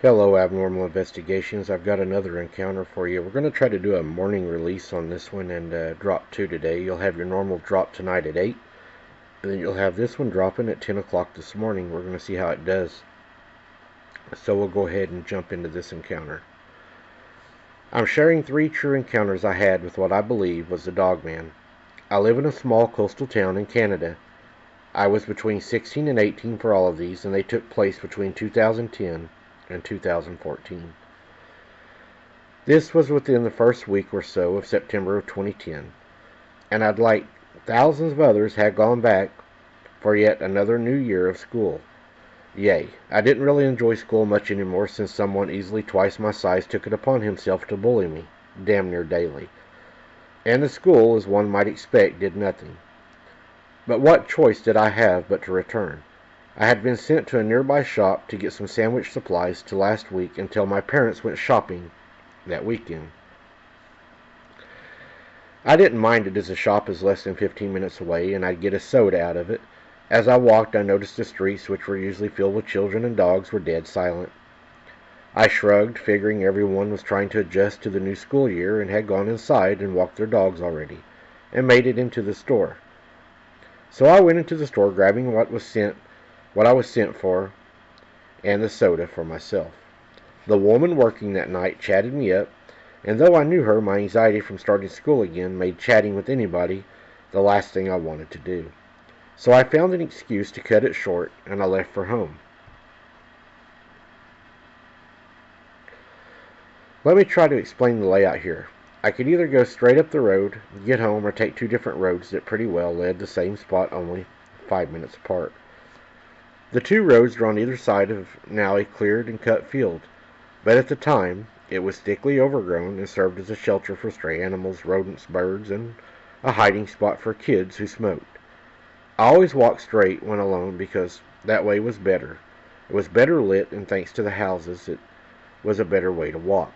Hello, Abnormal Investigations. I've got another encounter for you. We're going to try to do a morning release on this one and drop 2 today. You'll have your normal drop tonight at 8, and then you'll have this one dropping at 10 o'clock this morning. We're going to see how it does. So we'll go ahead and jump into this encounter. I'm sharing 3 true encounters I had with what I believe was the Dogman. I live in a small coastal town in Canada. I was between 16 and 18 for all of these, and they took place between 2010 and 2014. This was within the first week or so of September of 2010, and I'd like thousands of others had gone back for yet another new year of school. Yay, I didn't really enjoy school much anymore since someone easily twice my size took it upon himself to bully me, damn near daily. And the school, as one might expect, did nothing. But what choice did I have but to return? I had been sent to a nearby shop to get some sandwich supplies to last week until my parents went shopping that weekend. I didn't mind it as the shop is less than 15 minutes away and I'd get a soda out of it. As I walked, I noticed the streets, which were usually filled with children and dogs, were dead silent. I shrugged, figuring everyone was trying to adjust to the new school year and had gone inside and walked their dogs already, and made it into the store. So I went into the store, grabbing what I was sent for, and the soda for myself. The woman working that night chatted me up, and though I knew her, my anxiety from starting school again made chatting with anybody the last thing I wanted to do. So I found an excuse to cut it short, and I left for home. Let me try to explain the layout here. I could either go straight up the road, get home, or take 2 different roads that pretty well led the same spot, only 5 minutes apart. The 2 roads were on either side of now a cleared and cut field, but at the time it was thickly overgrown and served as a shelter for stray animals, rodents, birds, and a hiding spot for kids who smoked. I always walked straight when alone because that way was better. It was better lit, and thanks to the houses, it was a better way to walk.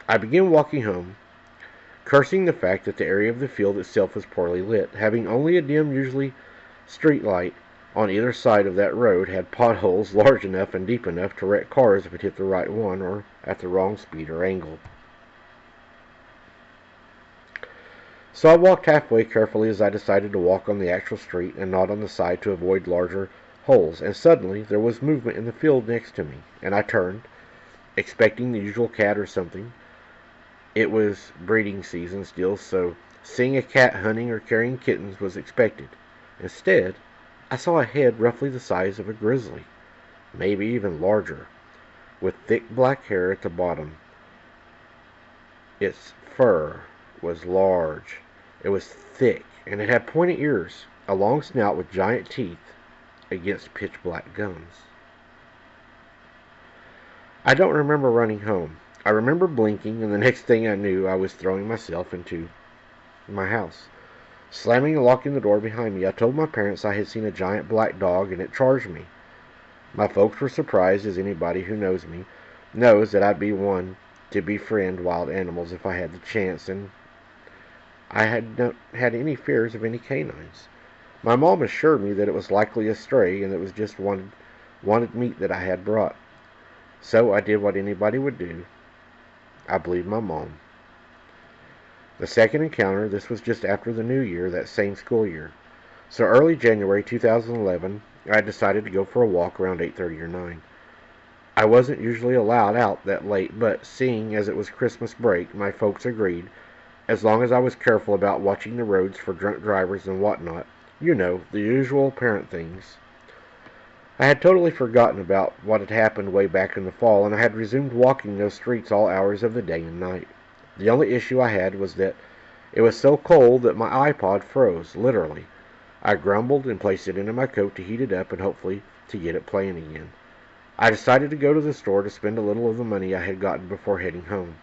I began walking home, cursing the fact that the area of the field itself was poorly lit, having only a dim, usually street light on either side of that road had potholes large enough and deep enough to wreck cars if it hit the right one or at the wrong speed or angle. So I walked halfway carefully as I decided to walk on the actual street and not on the side to avoid larger holes, and suddenly there was movement in the field next to me, and I turned, expecting the usual cat or something. It was breeding season still, so seeing a cat hunting or carrying kittens was expected. Instead, I saw a head roughly the size of a grizzly, maybe even larger, with thick black hair at the bottom. Its fur was large. It was thick, and it had pointed ears, a long snout with giant teeth against pitch-black gums. I don't remember running home. I remember blinking, and the next thing I knew, I was throwing myself into my house. Slamming and locking the door behind me, I told my parents I had seen a giant black dog, and it charged me. My folks were surprised, as anybody who knows me knows that I'd be one to befriend wild animals if I had the chance, and I had not had any fears of any canines. My mom assured me that it was likely a stray, and it was just wanted meat that I had brought. So I did what anybody would do. I believed my mom. The second encounter, this was just after the new year, that same school year. So early January 2011, I decided to go for a walk around 8:30 or 9. I wasn't usually allowed out that late, but seeing as it was Christmas break, my folks agreed, as long as I was careful about watching the roads for drunk drivers and whatnot. You know, the usual parent things. I had totally forgotten about what had happened way back in the fall, and I had resumed walking those streets all hours of the day and night. The only issue I had was that it was so cold that my iPod froze, literally. I grumbled and placed it into my coat to heat it up and hopefully to get it playing again. I decided to go to the store to spend a little of the money I had gotten before heading home.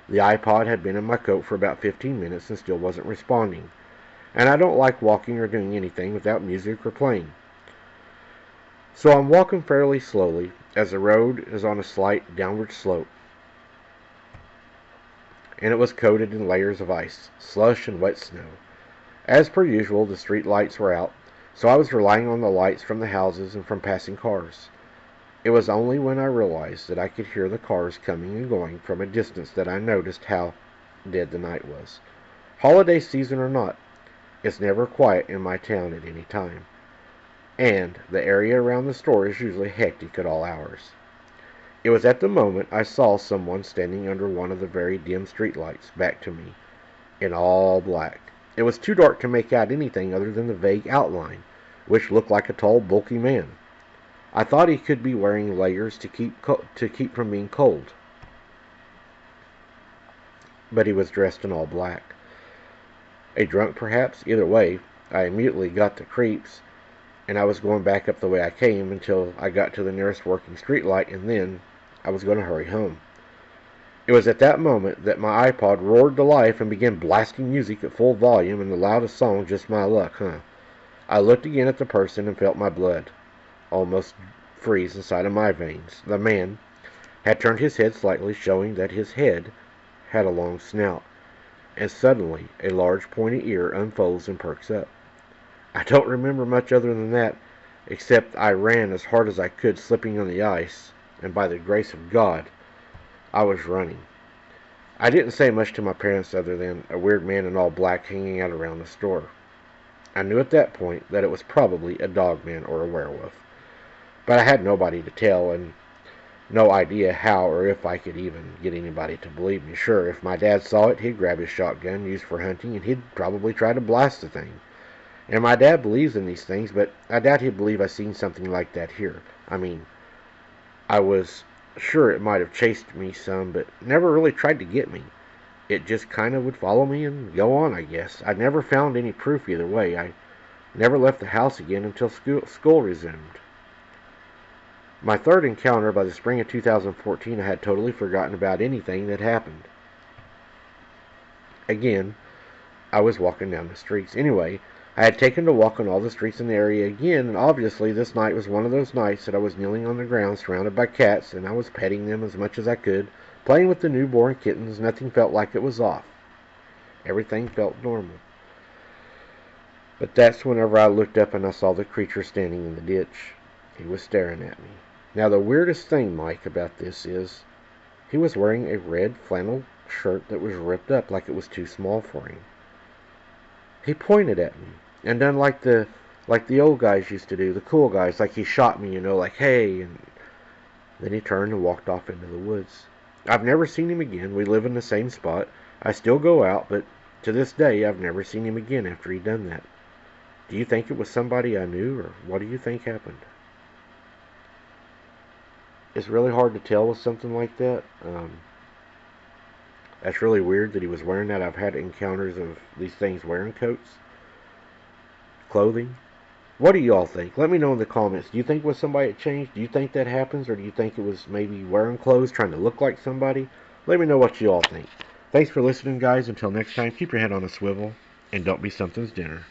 The iPod had been in my coat for about 15 minutes and still wasn't responding, and I don't like walking or doing anything without music or playing. So I'm walking fairly slowly, as the road is on a slight downward slope, and it was coated in layers of ice, slush, and wet snow. As per usual, the street lights were out, so I was relying on the lights from the houses and from passing cars. It was only when I realized that I could hear the cars coming and going from a distance that I noticed how dead the night was. Holiday season or not, it's never quiet in my town at any time, and the area around the store is usually hectic at all hours. It was at the moment I saw someone standing under one of the very dim streetlights back to me, in all black. It was too dark to make out anything other than the vague outline, which looked like a tall, bulky man. I thought he could be wearing layers to keep from being cold, but he was dressed in all black. A drunk, perhaps? Either way, I immediately got the creeps, and I was going back up the way I came until I got to the nearest working streetlight, and then I was going to hurry home. It was at that moment that my iPod roared to life and began blasting music at full volume, and the loudest song, Just My Luck, huh? I looked again at the person and felt my blood almost freeze inside of my veins. The man had turned his head slightly, showing that his head had a long snout, and suddenly a large pointy ear unfolds and perks up. I don't remember much other than that, except I ran as hard as I could, slipping on the ice, and by the grace of God, I was running. I didn't say much to my parents other than a weird man in all black hanging out around the store. I knew at that point that it was probably a dogman or a werewolf, but I had nobody to tell, and no idea how or if I could even get anybody to believe me. Sure, if my dad saw it, he'd grab his shotgun used for hunting, and he'd probably try to blast the thing. And my dad believes in these things, but I doubt he'd believe I seen something like that here. I mean, I was sure it might have chased me some, but never really tried to get me. It just kind of would follow me and go on, I guess. I never found any proof either way. I never left the house again until school resumed. My third encounter, by the spring of 2014, I had totally forgotten about anything that happened. Again, I was walking down the streets. Anyway, I had taken to walk on all the streets in the area again, and obviously this night was one of those nights that I was kneeling on the ground surrounded by cats, and I was petting them as much as I could, playing with the newborn kittens. Nothing felt like it was off. Everything felt normal. But that's whenever I looked up and I saw the creature standing in the ditch. He was staring at me. Now, the weirdest thing, Mike, about this is he was wearing a red flannel shirt that was ripped up like it was too small for him. He pointed at me and done like the old guys used to do, the cool guys, like he shot me, like, hey, and then he turned and walked off into the woods. I've never seen him again. We live in the same spot. I still go out, but to this day, I've never seen him again after he'd done that. Do you think it was somebody I knew, or what do you think happened? It's really hard to tell with something like that. That's really weird that he was wearing that. I've had encounters of these things wearing coats, clothing. What do y'all think? Let me know in the comments. Do you think it was somebody that changed? Do you think that happens? Or do you think it was maybe wearing clothes, trying to look like somebody? Let me know what you all think. Thanks for listening, guys. Until next time, keep your head on a swivel, and don't be something's dinner.